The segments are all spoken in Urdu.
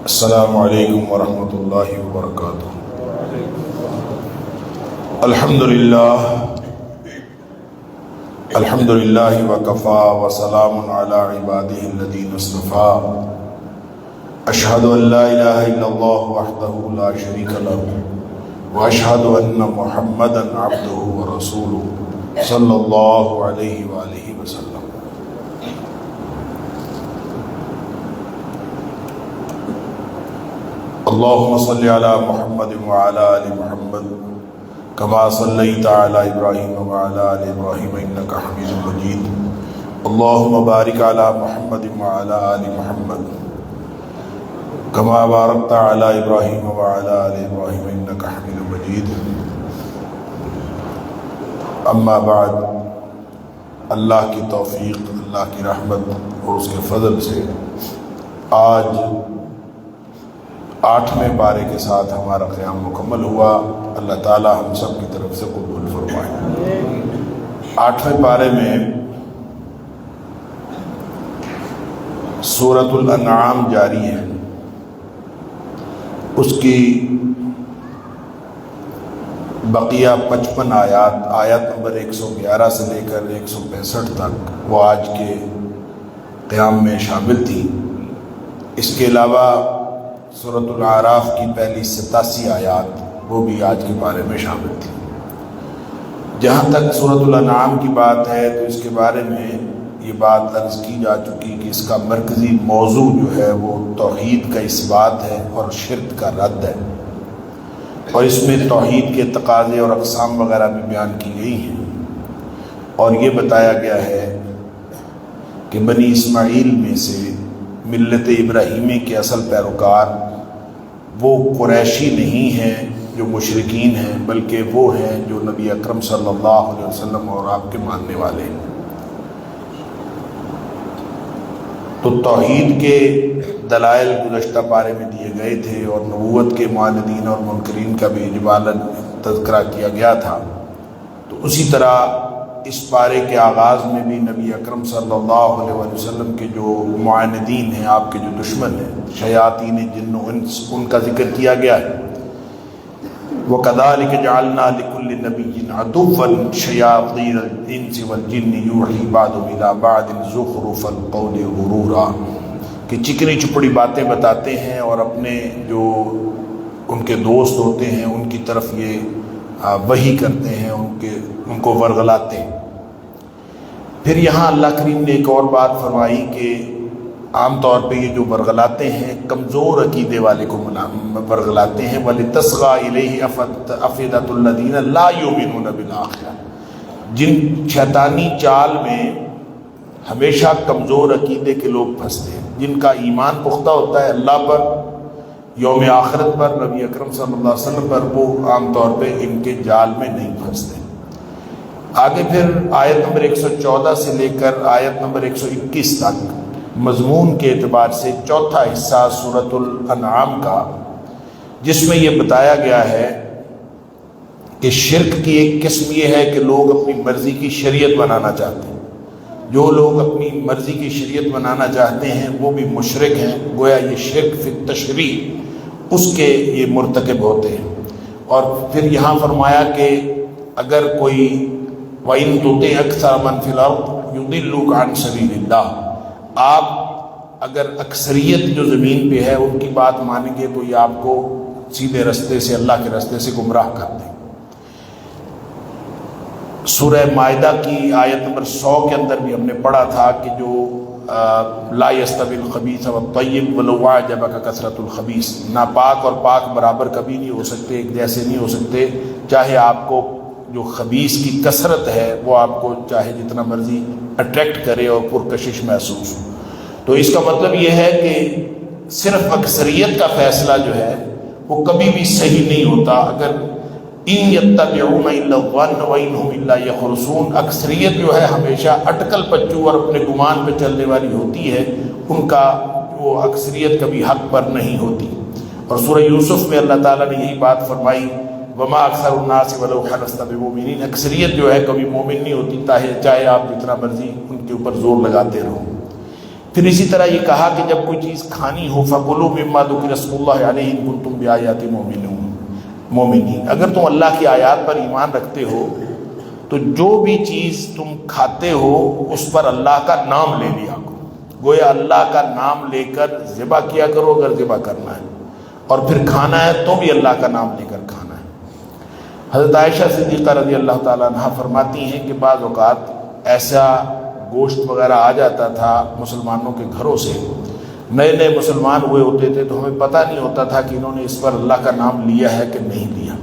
السلام علیکم ورحمۃ اللہ وبرکاتہ۔ الحمد للہ وکفا وسلام علی عبادہ الذین اصطفیٰ۔ اشہد ان لا الہ الا اللہ وحدہ لا شریک لہ واشہد ان محمدا عبدہ ورسولہ صلی اللہ علیہ وآلہ وسلم۔ اللہم صلی علی محمد وعلی آل محمد کما صلیت علی ابراہیم وعلی آل ابراہیم انک حمید مجید۔ اللہم بارک علی محمد وعلی آل محمد کما بارکت علی ابراہیم وعلی آل ابراہیم انک حمید مجید۔ اما بعد، اللہ کی توفیق، اللہ کی رحمت اور اس کے فضل سے آج 8ویں پارے کے ساتھ ہمارا قیام مکمل ہوا۔ اللہ تعالی ہم سب کی طرف سے قبول فرمائے۔ 8ویں پارے میں سورۃ الانعام جاری ہے، اس کی بقیہ 55 آیت نمبر 111 سے لے کر 165 تک وہ آج کے قیام میں شامل تھی۔ اس کے علاوہ سورۃ الاعراف کی پہلی 87 آیات وہ بھی آج کے بارے میں شامل تھی۔ جہاں تک سورۃ الانعام کی بات ہے تو اس کے بارے میں یہ بات عرض کی جا چکی کہ اس کا مرکزی موضوع جو ہے وہ توحید کا اثبات ہے اور شرک کا رد ہے، اور اس میں توحید کے تقاضے اور اقسام وغیرہ بھی بیان کی گئی ہیں، اور یہ بتایا گیا ہے کہ بنی اسماعیل میں سے ملت ابراہیمی کے اصل پیروکار وہ قریشی نہیں ہیں جو مشرکین ہیں، بلکہ وہ ہیں جو نبی اکرم صلی اللہ علیہ وسلم اور آپ کے ماننے والے ہیں۔ تو توحید کے دلائل گزشتہ پارے میں دیے گئے تھے، اور نبوت کے معاندین اور منکرین کا بھی اجمالاً تذکرہ کیا گیا تھا۔ تو اسی طرح اس پارے کے آغاز میں بھی نبی اکرم صلی اللہ علیہ وسلم کے جو معاندین ہیں، آپ کے جو دشمن ہیں، شیاطین جن و انس، ان کا ذکر کیا گیا ہے۔ وَكَذَلِكَ جَعَلْنَا لِكُلِّ نَبِيٍّ عَدُوًّا شَيَاطِينَ الْإِنسِ وَالْجِنِّ يُوحِي بَعْضُهُمْ إِلَىٰ بَعْضٍ زُخْرُفَ الْقَوْلِ غُرُورًا، کہ چکنی چپڑی باتیں بتاتے ہیں اور اپنے جو ان کے دوست ہوتے ہیں ان کی طرف یہ وحی کرتے ہیں، ان کو ورغلاتے ہیں۔ پھر یہاں اللہ کریم نے ایک اور بات فرمائی کہ عام طور پہ یہ جو ورغلاتے ہیں کمزور عقیدے والے کو ورغلاتے ہیں، وَلِتَصْغَىٰ إِلَيْهِ أَفْئِدَةُ الَّذِينَ لَا يُؤْمِنُونَ بِالْآخِرَةِ، جن شیطانی چال میں ہمیشہ کمزور عقیدے کے لوگ پھنستے ہیں، جن کا ایمان پختہ ہوتا ہے اللہ پر، یوم آخرت پر، نبی اکرم صلی اللہ علیہ وسلم پر، وہ عام طور پہ ان کے جال میں نہیں پھنستے۔ آگے پھر آیت نمبر 114 سے لے کر آیت نمبر 121 تک مضمون کے اعتبار سے چوتھا حصہ سورۃ الانعام کا، جس میں یہ بتایا گیا ہے کہ شرک کی ایک قسم یہ ہے کہ لوگ اپنی مرضی کی شریعت بنانا چاہتے ہیں۔ جو لوگ اپنی مرضی کی شریعت بنانا چاہتے ہیں وہ بھی مشرک ہیں، گویا یہ شرک فی التشریع اس کے یہ مرتکب ہوتے ہیں۔ اور پھر یہاں فرمایا کہ اگر کوئی وَإِن تُطِعْ أَكْثَرَ مَنْ فِي الْأَرْضِ يُضِلُّوكَ عَنْ سَبِيلِ اللَّهِ، آپ اگر اکثریت جو زمین پہ ہے ان کی بات مانیں گے تو یہ آپ کو سیدھے رستے سے، اللہ کے رستے سے گمراہ کر دیں۔ سورہ مائدہ کی آیت نمبر 100 کے اندر بھی ہم نے پڑھا تھا کہ جو لا يستوي الخبيث والطيب ولو أعجبك كثرة الخبيث، ناپاک اور پاک برابر کبھی نہیں ہو سکتے، ایک جیسے نہیں ہو سکتے، چاہے آپ کو جو خبیث کی کثرت ہے وہ آپ کو چاہے جتنا مرضی اٹریکٹ کرے اور پرکشش محسوس ہو۔ تو اس کا مطلب یہ ہے کہ صرف اکثریت کا فیصلہ جو ہے وہ کبھی بھی صحیح نہیں ہوتا۔ اگر ان یتبعون الا الظن وان هم الا یخرصون، اکثریت جو ہے ہمیشہ اٹکل پچو اور اپنے گمان پہ چلنے والی ہوتی ہے، ان کا وہ اکثریت کبھی حق پر نہیں ہوتی۔ اور سورہ یوسف میں اللہ تعالیٰ نے یہی بات فرمائی، وما اکثر الناس ولو حرصت بمؤمنین، اکثریت جو ہے کبھی مومن نہیں ہوتی، چاہے آپ جتنا مرضی ان کے اوپر زور لگاتے رہو۔ پھر اسی طرح یہ کہا کہ جب کوئی چیز کھانی ہو فَكُلُوا مِمَّا ذُكِرَ اسْمُ اللَّهِ عَلَيْهِ إِن كُنتُم بِآيَاتِهِ مُؤْمِنِينَ۔ اگر تم اللہ کی آیات پر ایمان رکھتے ہو تو جو بھی چیز تم کھاتے ہو اس پر اللہ کا نام لے لیا کرو، گویا اللہ کا نام لے کر ذبح کیا کرو اگر ذبح کرنا ہے، اور پھر کھانا ہے تو بھی اللہ کا نام لے کر کھانا ہے۔ حضرت عائشہ صدیقہ رضی اللہ تعالیٰ عنہ فرماتی ہیں کہ بعض اوقات ایسا گوشت وغیرہ آ جاتا تھا مسلمانوں کے گھروں سے، نئے نئے مسلمان ہوئے ہوتے تھے تو ہمیں پتہ نہیں ہوتا تھا کہ انہوں نے اس پر اللہ کا نام لیا ہے کہ نہیں لیا،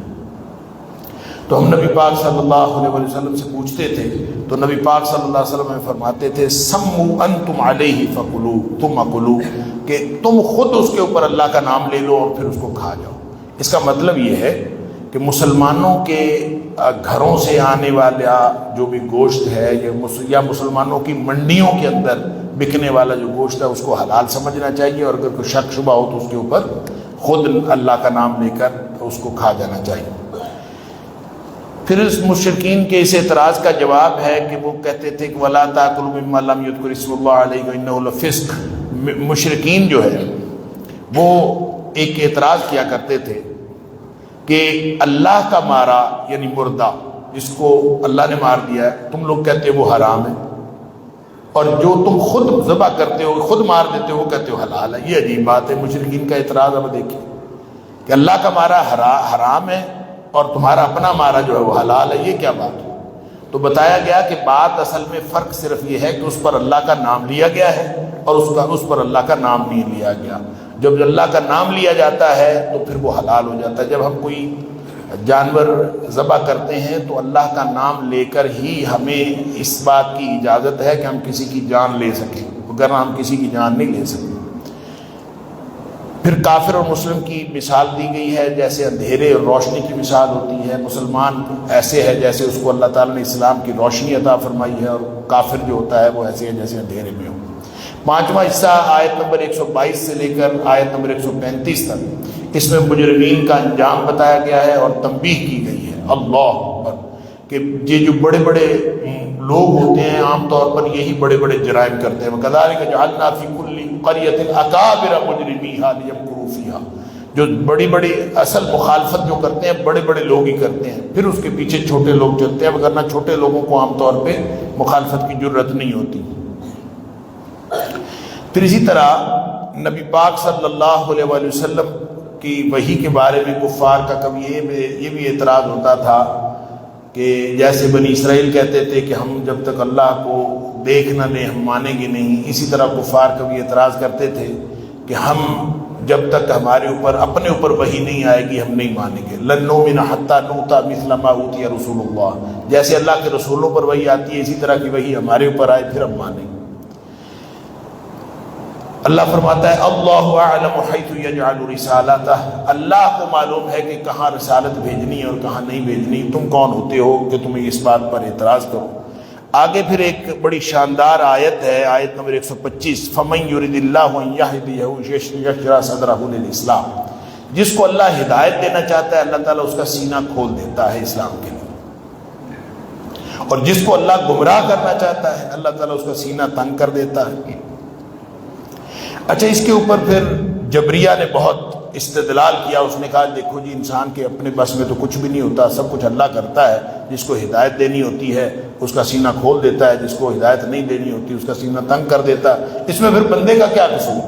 تو ہم نبی پاک صلی اللہ علیہ وسلم سے پوچھتے تھے، تو نبی پاک صلی اللہ علیہ وسلم ہمیں فرماتے تھے سموا انتم علیہ فکلوا تم اکلوا، کہ تم خود اس کے اوپر اللہ کا نام لے لو اور پھر اس کو کھا جاؤ۔ اس کا مطلب یہ ہے کہ مسلمانوں کے گھروں سے آنے والا جو بھی گوشت ہے یا مسلمانوں کی منڈیوں کے اندر بکنے والا جو گوشت ہے اس کو حلال سمجھنا چاہیے، اور اگر کوئی شک شبہ ہو تو اس کے اوپر خود اللہ کا نام لے کر اس کو کھا جانا چاہیے۔ پھر اس مشرکین کے اس اعتراض کا جواب ہے کہ وہ کہتے تھے کہ وَلَا تَأْكُلُوا مِمَّا لَمْ يُذْكَرِ اسْمُ اللَّهِ عَلَيْهِ وَإِنَّهُ لَفِسْقٌ۔ مشرکین جو ہے وہ ایک اعتراض کیا کرتے تھے کہ اللہ کا مارا یعنی مردہ جس کو اللہ نے مار دیا ہے تم لوگ کہتے ہو وہ حرام ہے، اور جو تم خود ذبح کرتے ہو خود مار دیتے ہو وہ کہتے ہو حلال ہے۔ یہ عجیب بات ہے، مشرکین کا اعتراض اب دیکھیں کہ اللہ کا مارا حرام ہے اور تمہارا اپنا مارا جو ہے وہ حلال ہے، یہ کیا بات ہے؟ تو بتایا گیا کہ بات اصل میں فرق صرف یہ ہے کہ اس پر اللہ کا نام لیا گیا ہے اور اس پر اللہ کا نام نہیں لیا گیا۔ جب اللہ کا نام لیا جاتا ہے تو پھر وہ حلال ہو جاتا ہے۔ جب ہم کوئی جانور ذبح کرتے ہیں تو اللہ کا نام لے کر ہی ہمیں اس بات کی اجازت ہے کہ ہم کسی کی جان لے سکیں، وگرنہ ہم کسی کی جان نہیں لے سکتے۔ پھر کافر اور مسلم کی مثال دی گئی ہے، جیسے اندھیرے اور روشنی کی مثال ہوتی ہے۔ مسلمان ایسے ہے جیسے اس کو اللہ تعالیٰ نے اسلام کی روشنی عطا فرمائی ہے، اور کافر جو ہوتا ہے وہ ایسے ہے جیسے اندھیرے میں ہو۔ پانچواں حصہ آیت نمبر 122 سے لے کر آیت نمبر 135 تک، اس میں مجرمین کا انجام بتایا گیا ہے اور تنبیہ کی گئی ہے۔ اللہ اکبر، کہ یہ جو بڑے بڑے لوگ ہوتے ہیں عام طور پر یہی بڑے بڑے جرائم کرتے ہیں۔ وَكَذَلِكَ جَعَلْنَا فِي كُلِّ قَرْيَةٍ أَكَابِرَ مُجْرِمِيهَا لِيَمْكُرُوا فِيهَا، جو بڑی بڑی اصل مخالفت جو کرتے ہیں بڑے بڑے لوگ ہی کرتے ہیں، پھر اس کے پیچھے چھوٹے لوگ چلتے ہیں، وگرنہ چھوٹے لوگوں کو عام طور پہ مخالفت کی جرت نہیں ہوتی۔ پھر اسی طرح نبی پاک صلی اللہ علیہ وآلہ وسلم کی وحی کے بارے میں کفار کا کبھی یہ بھی اعتراض ہوتا تھا کہ جیسے بنی اسرائیل کہتے تھے کہ ہم جب تک اللہ کو دیکھ نہ لیں ہم مانیں گے نہیں، اسی طرح کفار کبھی اعتراض کرتے تھے کہ ہم جب تک ہمارے اوپر اپنے اوپر وحی نہیں آئے گی ہم نہیں مانیں گے۔ لن نؤمن حتی نؤتی مثل ما اوتی رسول اللہ، جیسے اللہ کے رسولوں پر وحی آتی ہے اسی طرح کی وحی ہمارے اوپر آئے پھر ہم مانیں گے۔ اللہ فرماتا ہے اللہ اعلم حیث یجعل رسالتہ، اللہ کو معلوم ہے کہ کہاں رسالت بھیجنی ہے اور کہاں نہیں بھیجنی، تم کون ہوتے ہو کہ تمہیں اس بات پر اعتراض کرو۔ آگے پھر ایک بڑی شاندار آیت ہے، آیت نمبر 125، فَمَن يُرِدِ اللَّهُ أَن يَهْدِيَهُ يَشْرَحْ صَدْرَهُ لِلْإِسْلَامِ، جس کو اللہ ہدایت دینا چاہتا ہے اللہ تعالیٰ اس کا سینہ کھول دیتا ہے اسلام کے لیے، اور جس کو اللہ گمراہ کرنا چاہتا ہے اللہ تعالیٰ اس کا سینہ تنگ کر دیتا ہے۔ اچھا، اس کے اوپر پھر جبریہ نے بہت استدلال کیا، اس نے کہا دیکھو جی انسان کے اپنے بس میں تو کچھ بھی نہیں ہوتا، سب کچھ اللہ کرتا ہے، جس کو ہدایت دینی ہوتی ہے اس کا سینہ کھول دیتا ہے، جس کو ہدایت نہیں دینی ہوتی اس کا سینہ تنگ کر دیتا ہے، اس میں پھر بندے کا کیا قصور؟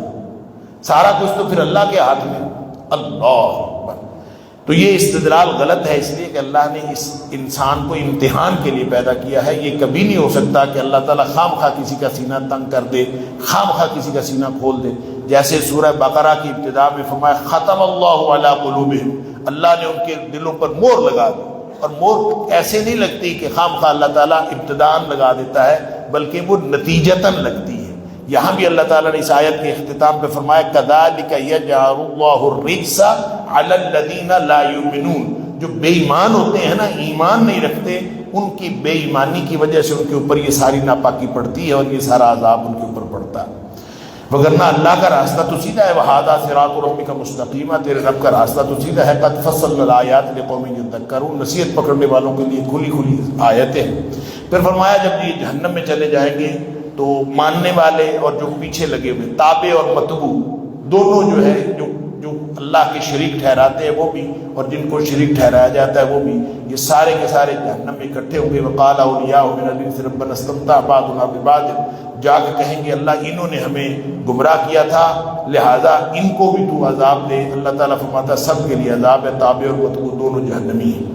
سارا کچھ تو پھر اللہ کے ہاتھ میں۔ اللہ اکبر، تو یہ استدلال غلط ہے، اس لیے کہ اللہ نے اس انسان کو امتحان کے لیے پیدا کیا ہے۔ یہ کبھی نہیں ہو سکتا کہ اللہ تعالیٰ خام خواہ کسی کا سینہ تنگ کر دے، خام خواہ کسی کا سینہ کھول دے۔ جیسے سورہ بقرہ کی ابتدا میں فرمایا ختم اللہ علی قلوبہم، اللہ نے ان کے دلوں پر مور لگا دی، اور مور ایسے نہیں لگتی کہ خام خواہ اللہ تعالیٰ ابتداءً لگا دیتا ہے، بلکہ وہ نتیجتاً لگتی ہے۔ یہاں بھی اللہ تعالیٰ نے اس آیت کے اختتام پہ فرمایا کذالک یجعل اللہ الرجس علی الذین لا یؤمنون، جو بے ایمان ہوتے ہیں نا، ایمان نہیں رکھتے، ان کی بے ایمانی کی وجہ سے ان کے اوپر یہ ساری ناپاکی پڑتی ہے اور یہ سارا عذاب ان کے اوپر پڑتا ہے۔ وگرنہ اللہ کا راستہ تو سیدھا ہے، وَهَذَا صِرَاطُ رَبِّكَ مُسْتَقِيمًا، تیرے رب کا راستہ تو سیدھا ہے، قَدْ فَصَّلْنَا الْآيَاتِ لِقَوْمٍ يَذَّكَّرُونَ، نصیحت پکڑنے والوں کے لیے کھلی کھلی آیتیں۔ پھر فرمایا جب یہ جہنم میں چلے جائیں گے تو ماننے والے اور جو پیچھے لگے ہوئے، تابع اور متبوع دونوں جو ہے، جو اللہ کے شریک ٹھہراتے ہیں وہ بھی اور جن کو شریک ٹھہرایا جاتا ہے وہ بھی، یہ سارے کے سارے جہنم میں اکٹھے ہوں گے۔ وقال اولیاء من الانس ربنا استمتع بعضنا ببعض، جا کے کہیں گے اللہ انہوں نے ہمیں گمراہ کیا تھا لہذا ان کو بھی تو عذاب دے۔ اللہ تعالیٰ فرماتا ہے سب کے لیے عذاب ہے، تابع اور متبوع دونوں جہنمی ہیں۔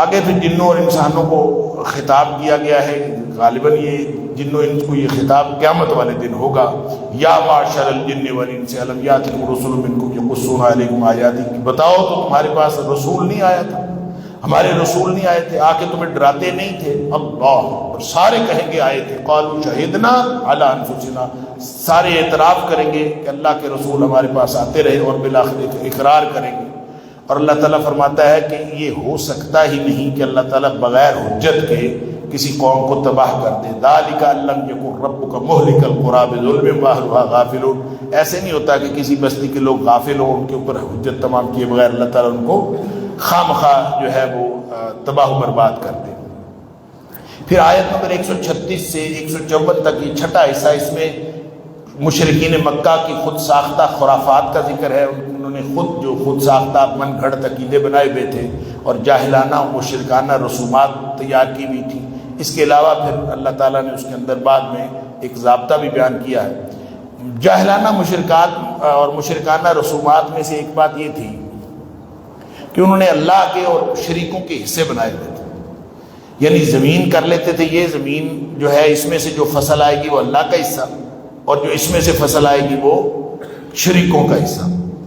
آگے پھر جنوں اور انسانوں کو خطاب کیا گیا ہے، غالباً یہ جنوں انس کو یہ خطاب قیامت والے دن ہوگا۔ یا معشر الجن والانس الم یاتکم رسل منکم یقصون علیکم آیاتی، بتاؤ تو تمہارے پاس رسول نہیں آیا تھا، ہمارے رسول نہیں آئے تھے، آ کے تمہیں ڈراتے نہیں تھے؟ اللہ، اور سارے کہیں گے آئے تھے۔ قالوا شہدنا علی انفسنا، سارے اعتراف کریں گے کہ اللہ کے رسول ہمارے پاس آتے رہے اور بالآخر اقرار کریں گے۔ اور اللہ تعالیٰ فرماتا ہے کہ یہ ہو سکتا ہی نہیں کہ اللہ تعالیٰ بغیر حجت کے کسی قوم کو تباہ کر دے۔ ذالک ان لم یکن ربک مہلک القری بظلم واہلھا غافلون، ایسے نہیں ہوتا کہ کسی بستی کے لوگ غافل ہوں، ان کے اوپر حجت تمام کیے بغیر اللہ تعالیٰ ان کو خام خواہ جو ہے وہ تباہ و برباد کر دے۔ پھر آیت نمبر 136 سے 154 تک یہ چھٹا حصہ، اس میں مشرکین مکہ کی خود ساختہ خرافات کا ذکر ہے۔ انہوں نے خود ساختہ من گھڑت عقیدے بنائے ہوئے تھے اور جاہلانہ و مشرکانہ رسومات تیار کی ہوئی تھی۔ اس کے علاوہ پھر اللہ تعالیٰ نے اس کے اندر بعد میں ایک ضابطہ بھی بیان کیا ہے۔ جاہلانہ مشرکات اور مشرکانہ رسومات میں سے ایک بات یہ تھی کہ انہوں نے اللہ کے اور شریکوں کے حصے بنائے ہوئے تھے، یعنی زمین کر لیتے تھے، یہ زمین جو ہے اس میں سے جو فصل آئے گی وہ اللہ کا حصہ، اور جو اس میں سے فصل آئے گی وہ شریکوں کا حصہ۔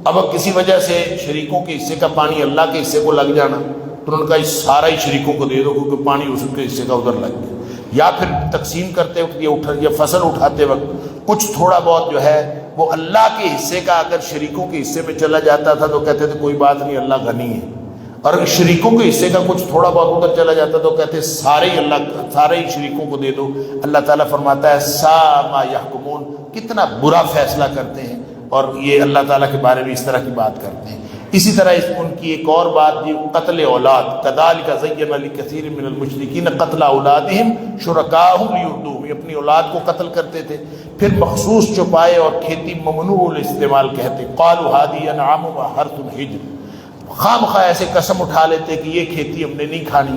اب کسی وجہ سے شریکوں کے حصے کا پانی اللہ کے حصے کو لگ جانا، تو ان کا سارا ہی شریکوں کو دے دو کیونکہ پانی اس کے حصے کا ادھر لگ گیا۔ یا پھر تقسیم کرتے وقت یہ فصل اٹھاتے وقت کچھ تھوڑا بہت جو ہے وہ اللہ کے حصے کا اگر شریکوں کے حصے میں چلا جاتا تھا تو کہتے تھے کوئی بات نہیں، اللہ غنی ہے، اور اگر شریکوں کے حصے کا کچھ تھوڑا بہت ادھر چلا جاتا تو کہتے سارے ہی شریکوں کو دے دو۔ اللہ تعالیٰ فرماتا ہے ساء ما یحکمون، کتنا برا فیصلہ کرتے ہیں، اور یہ اللہ تعالیٰ کے بارے میں اس طرح کی بات کرتے ہیں۔ اسی طرح ان کی ایک اور بات دی قتل اولاد، کذالک زین لکثیر من المشرکین قتل اولادہم شرکاءہم لیردوہم، یہ اپنی اولاد کو قتل کرتے تھے۔ پھر مخصوص چوپائے اور کھیتی ممنوع الاستعمال کہتے، قالوا ہذہ انعام وحرث حجر، خام خواہ ایسے قسم اٹھا لیتے کہ یہ کھیتی ہم نے نہیں کھانی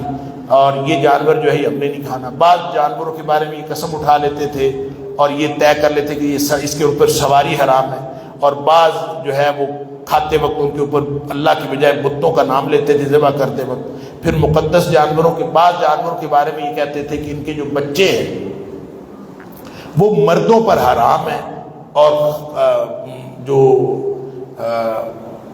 اور یہ جانور جو ہے ہم نے نہیں کھانا۔ بعض جانوروں کے بارے میں یہ قسم اٹھا لیتے تھے اور یہ طے کر لیتے کہ یہ اس کے اوپر سواری حرام ہے، اور بعض جو ہے وہ کھاتے وقت ان کے اوپر اللہ کی بجائے بتوں کا نام لیتے تھے ذبح کرتے وقت۔ پھر مقدس جانوروں کے بعض جانوروں کے بارے میں یہ کہتے تھے کہ ان کے جو بچے ہیں وہ مردوں پر حرام ہیں، اور جو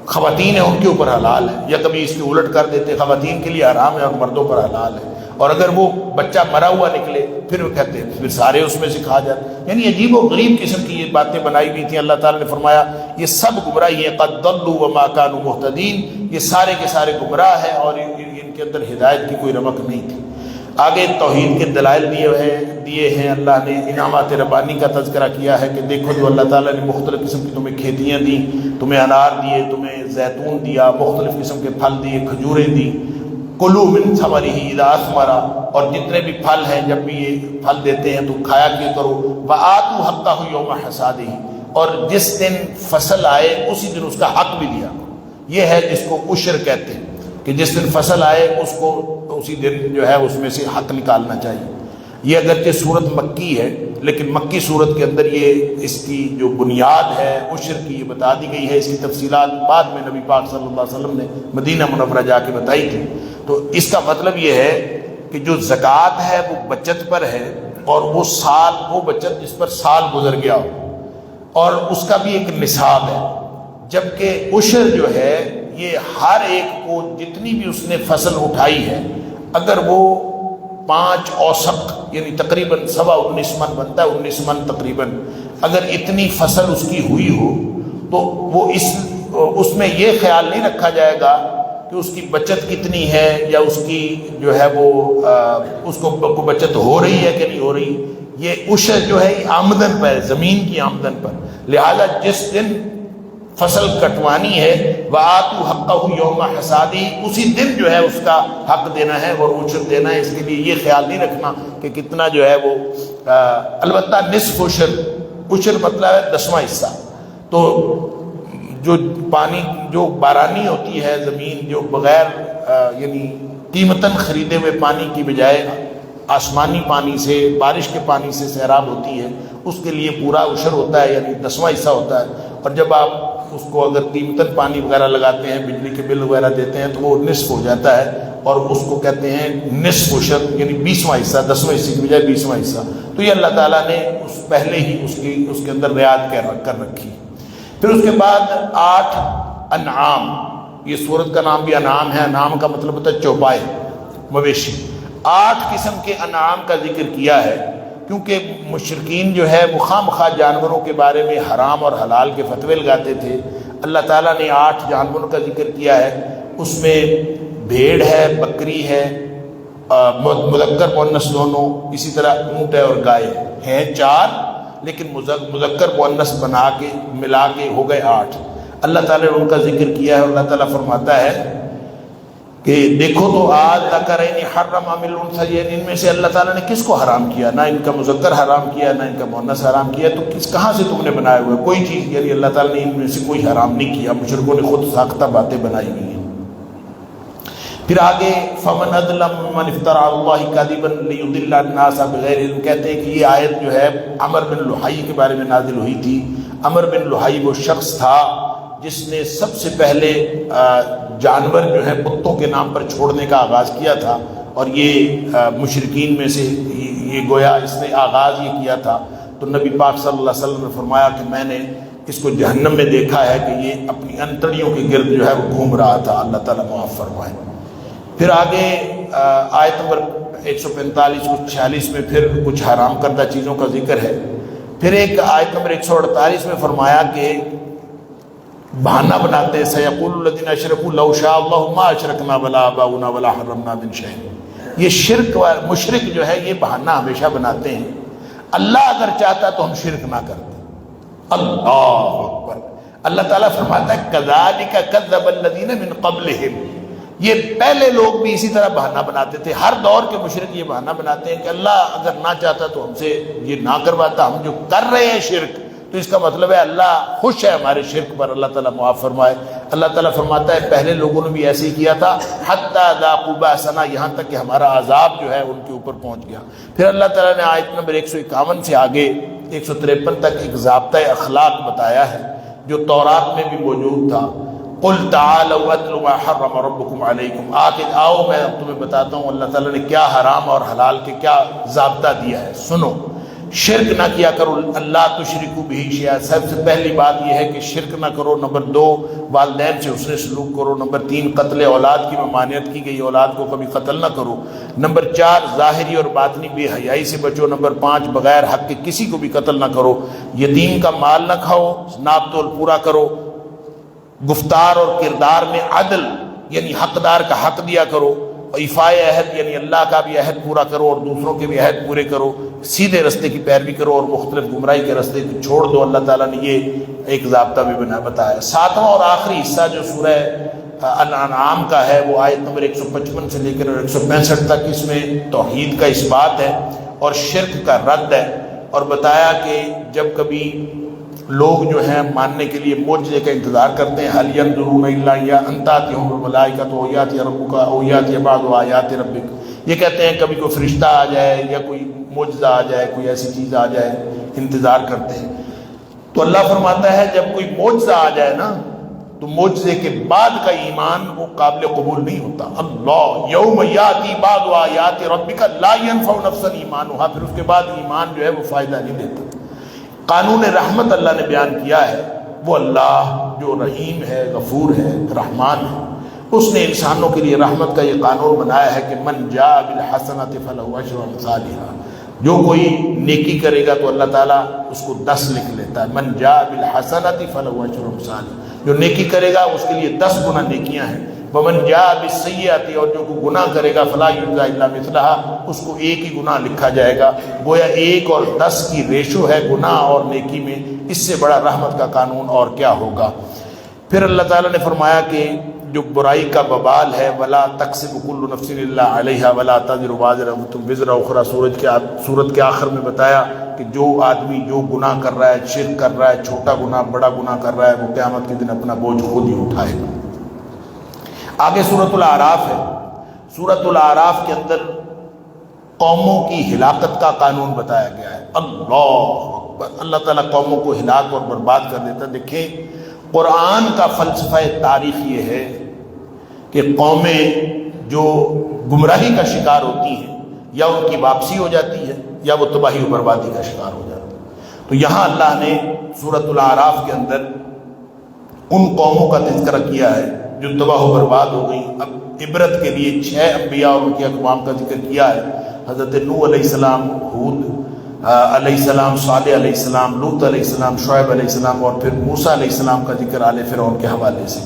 خواتین ہیں ان کے اوپر حلال ہے، یا کبھی اس کی الٹ کر دیتے خواتین کے لیے حرام ہے اور مردوں پر حلال ہے، اور اگر وہ بچہ مرا ہوا نکلے پھر وہ کہتے ہیں پھر سارے اس میں سے کھا جاتے، یعنی عجیب و غریب قسم کی یہ باتیں بنائی ہوئی تھیں۔ اللہ تعالیٰ نے فرمایا یہ سب گمراہی ہے، قد ضلوا وما كانوا مهتدين، یہ سارے کے سارے گمراہ ہیں اور ان کے اندر ہدایت کی کوئی رمق نہیں تھی۔ آگے توحید کے دلائل دیے ہیں، اللہ نے انعامات ربانی کا تذکرہ کیا ہے کہ دیکھو جو اللہ تعالیٰ نے مختلف قسم کی تمہیں کھیتیاں دیں، تمہیں انار دیے، تمہیں زیتون دیا، مختلف قسم کے پھل دیے، کھجوریں دیں، کلوا من ثمرہ اذا اثمر، اور جتنے بھی پھل ہیں جب بھی یہ پھل دیتے ہیں تو کھایا کیا کرو، وآتوا حقہ یوم حصادہ، اور جس دن فصل آئے اسی دن اس کا حق بھی دیا کرو۔ یہ ہے جس کو عشر کہتے ہیں کہ جس دن فصل آئے اس کو اسی دن جو ہے اس میں سے حق نکالنا چاہیے۔ یہ اگرچہ صورت مکی ہے لیکن مکی صورت کے اندر یہ اس کی جو بنیاد ہے عشر کی یہ بتا دی گئی ہے، اس کی تفصیلات بعد میں نبی پاک صلی اللہ علیہ وسلم نے مدینہ منورہ جا کے بتائی تھی۔ تو اس کا مطلب یہ ہے کہ جو زکوٰۃ ہے وہ بچت پر ہے، اور وہ بچت جس پر سال گزر گیا ہو، اور اس کا بھی ایک نصاب ہے، جبکہ عشر جو ہے یہ ہر ایک کو جتنی بھی اس نے فصل اٹھائی ہے اگر وہ 5 اوسق یعنی تقریباً 19.25 من بنتا ہے، 19 من تقریباً، اگر اتنی فصل اس کی ہوئی ہو تو وہ اس میں یہ خیال نہیں رکھا جائے گا کہ اس کی بچت کتنی ہے یا اس کی جو ہے وہ اس کو بچت ہو رہی ہے کہ نہیں ہو رہی۔ یہ عشر جو ہے یہ آمدن پر ہے، زمین کی آمدن پر، لہذا جس دن فصل کٹوانی ہے، وآتوا حقہ یوم حصادہ، اسی دن جو ہے اس کا حق دینا ہے اور عشر دینا ہے۔ اس کے لیے یہ خیال نہیں رکھنا کہ کتنا جو ہے وہ البتہ نصف عشر، عشر مطلب ہے 10واں حصہ۔ تو جو پانی جو بارانی ہوتی ہے زمین، جو بغیر یعنی قیمتاً خریدے ہوئے پانی کی بجائے آسمانی پانی سے، بارش کے پانی سے سیراب ہوتی ہے، اس کے لیے پورا عشر ہوتا ہے، یعنی 10واں حصہ ہوتا ہے۔ اور جب آپ اس کو اگر قیمتاً پانی وغیرہ لگاتے ہیں، بجلی کے بل وغیرہ دیتے ہیں، تو وہ نصف ہو جاتا ہے، اور اس کو کہتے ہیں نصف عشر، یعنی 20واں حصہ، 10ویں حصے کی بجائے 20واں حصہ۔ تو یہ اللہ تعالیٰ نے پہلے ہی اس کے اندر رعایت کر رکھی۔ پھر اس کے بعد 8 انعام، یہ سورت کا نام بھی انعام ہے، انعام کا مطلب ہوتا ہے چوپائے، مویشی۔ 8 قسم کے انعام کا ذکر کیا ہے، کیونکہ مشرکین جو ہے وہ خواہ مخواہ جانوروں کے بارے میں حرام اور حلال کے فتوے لگاتے تھے۔ اللہ تعالیٰ نے 8 جانوروں کا ذکر کیا ہے، اس میں بھیڑ ہے، بکری ہے، مذکر مؤنث دونوں، اسی طرح اونٹ ہے اور گائے ہیں 4، لیکن مذکر مؤنث بنا کے ملا کے ہو گئے 8۔ اللہ تعالیٰ نے ان کا ذکر کیا ہے، اور اللہ تعالیٰ فرماتا ہے کہ دیکھو تو آج ذکرین حرم ام الانثیین، ان میں سے اللہ تعالیٰ نے کس کو حرام کیا؟ نہ ان کا مذکر حرام کیا، نہ ان کا مؤنث حرام کیا، تو کہاں سے تم نے بنایا ہوا ہے؟ کوئی چیز یعنی اللہ تعالیٰ نے ان میں سے کوئی حرام نہیں کیا، مشرکوں نے خود ساختہ باتیں بنائی ہوئی ہیں۔ پھر آگے فمن اظلم ممن افترى على الله كذبا ليضل الناس بغیر علم، کہتے ہیں کہ یہ آیت جو ہے عمر بن لحی کے بارے میں نازل ہوئی تھی۔ عمر بن لحی وہ شخص تھا جس نے سب سے پہلے جانور جو ہے کتوں کے نام پر چھوڑنے کا آغاز کیا تھا، اور یہ مشرکین میں سے یہ گویا اس نے آغاز یہ کیا تھا۔ تو نبی پاک صلی اللہ علیہ وسلم نے فرمایا کہ میں نے اس کو جہنم میں دیکھا ہے کہ یہ اپنی انتڑیوں کے گرد جو ہے وہ گھوم رہا تھا، اللہ تعالیٰ معاف فرمائے۔ پھر آگے آیت نمبر 145 کچھ 46 میں پھر کچھ حرام کردہ چیزوں کا ذکر ہے۔ پھر ایک آیت نمبر 148 میں فرمایا کہ بہانہ بناتے ہیں، سیقول الذین اشرکوا لو شاء اللہ ما اشرکنا ولا آباؤنا ولا حرمنا من شیء۔ یہ شرک مشرک جو ہے یہ بہانہ ہمیشہ بناتے ہیں، اللہ اگر چاہتا تو ہم شرک نہ کرتے۔ اللہ اکبر۔ اللہ تعالیٰ فرماتا ہے کذالک کذب الذین من قبلہم، یہ پہلے لوگ بھی اسی طرح بہانہ بناتے تھے، ہر دور کے مشرک یہ بہانہ بناتے ہیں کہ اللہ اگر نہ چاہتا تو ہم سے یہ نہ کرواتا، ہم جو کر رہے ہیں شرک، تو اس کا مطلب ہے اللہ خوش ہے ہمارے شرک پر، اللہ تعالیٰ معاف فرمائے۔ اللہ تعالیٰ فرماتا ہے پہلے لوگوں نے بھی ایسے ہی کیا تھا، حتیٰ ذاقوا بأسنا، یہاں تک کہ ہمارا عذاب جو ہے ان کے اوپر پہنچ گیا۔ پھر اللہ تعالیٰ نے آیت نمبر 151 سے آگے 153 تک ایک ضابطۂ اخلاق بتایا ہے جو تورات میں بھی موجود تھا۔ قل تعالوا اتل ما حرم ربکم علیکم، آؤ میں تمہیں بتاتا ہوں اللہ تعالیٰ نے کیا حرام اور حلال کے کیا ضابطہ دیا ہے، سنو۔ شرک نہ کیا کرو، اللہ تشرکوا بہ شیئا، سب سے پہلی بات یہ ہے کہ شرک نہ کرو۔ نمبر 2 والدین سے حسن سلوک کرو۔ نمبر 3 قتل اولاد کی ممانعت کی گئی، اولاد کو کبھی قتل نہ کرو۔ نمبر 4 ظاہری اور باطنی بے حیائی سے بچو۔ نمبر 5 بغیر حق کے کسی کو بھی قتل نہ کرو۔ یتیم کا مال نہ کھاؤ، ناپ تول پورا کرو۔ گفتار اور کردار میں عدل، یعنی حقدار کا حق دیا کرو۔ ایفائے عہد، یعنی اللہ کا بھی عہد پورا کرو اور دوسروں کے بھی عہد پورے کرو۔ سیدھے رستے کی پیروی کرو اور مختلف گمراہی کے رستے کو چھوڑ دو۔ اللہ تعالیٰ نے یہ ایک ضابطہ بھی بتایا۔ 7واں اور آخری حصہ جو سورہ انعام کا ہے وہ آیت نمبر 155 سے لے کر 165 تک، اس میں توحید کا اثبات ہے اور شرک کا رد ہے، اور بتایا کہ جب کبھی لوگ جو ہیں ماننے کے لیے معجزے کا انتظار کرتے ہیں، هل ينظرون الا ان تاتيهم الملائکۃ او یاتی ربک او یاتی بعض آیات ربک، یہ کہتے ہیں کبھی کوئی فرشتہ آ جائے یا کوئی معجزہ آ جائے، کوئی ایسی چیز آ جائے، انتظار کرتے ہیں۔ تو اللہ فرماتا ہے جب کوئی معجزہ آ جائے نا تو معجزے کے بعد کا ایمان وہ قابل قبول نہیں ہوتا۔ اللہ یوم یاتی بعض آیات ربک لا ينفع نفسا ایمانها، پھر اس کے بعد ایمان جو ہے وہ فائدہ نہیں دیتا۔ قانون رحمت اللہ نے بیان کیا ہے، وہ اللہ جو رحیم ہے، غفور ہے، رحمان ہے، اس نے انسانوں کے لیے رحمت کا یہ قانون بنایا ہے کہ من جاء بالحسنۃ فلہ عشر امثالھا، جو کوئی نیکی کرے گا تو اللہ تعالیٰ اس کو 10 لکھ لیتا ہے۔ من جاء بالحسنۃ فلہ عشر امثالھا، جو نیکی کرے گا اس کے لیے 10 گنا نیکیاں ہیں۔ ومن جاء بالسیئۃ، اور جو کوئی گناہ کرے گا فلا یجزی الا مثلھا، اس کو ایک ہی گناہ لکھا جائے گا۔ گویا 1 اور 10 کی ریشو ہے گناہ اور نیکی میں، اس سے بڑا رحمت کا قانون اور کیا ہوگا۔ پھر اللہ تعالیٰ نے فرمایا کہ جو برائی کا وبال ہے ولا تکسب کل نفس الا علیہا ولا تزر وازرۃ وزر اخری، سورت کے آخر میں بتایا کہ جو آدمی جو گناہ کر رہا ہے، شرک کر رہا ہے، چھوٹا گناہ بڑا گناہ کر رہا ہے، وہ قیامت کے دن اپنا بوجھ خود ہی اٹھائے گا۔ آگے سورۃ الاعراف ہے۔ سورۃ الاعراف کے اندر قوموں کی ہلاکت کا قانون بتایا گیا ہے۔ اللہ اکبر، اللہ تعالیٰ قوموں کو ہلاک اور برباد کر دیتا ہے۔ دیکھیں قرآن کا فلسفہ تاریخ یہ ہے کہ قومیں جو گمراہی کا شکار ہوتی ہیں یا ان کی واپسی ہو جاتی ہے یا وہ تباہی و بربادی کا شکار ہو جاتی ہے۔ تو یہاں اللہ نے سورۃ الاعراف کے اندر ان قوموں کا تذکرہ کیا ہے جو تباہ و برباد ہو گئیں۔ اب عبرت کے لیے 6 انبیاء اور ان کے اقوام کا ذکر کیا ہے۔ حضرت نوح علیہ السلام، ہود علیہ السلام، صالح علیہ السلام، لوط علیہ السلام، شعیب علیہ السلام اور پھر موسیٰ علیہ السلام کا ذکر آل فرعون کے حوالے سے۔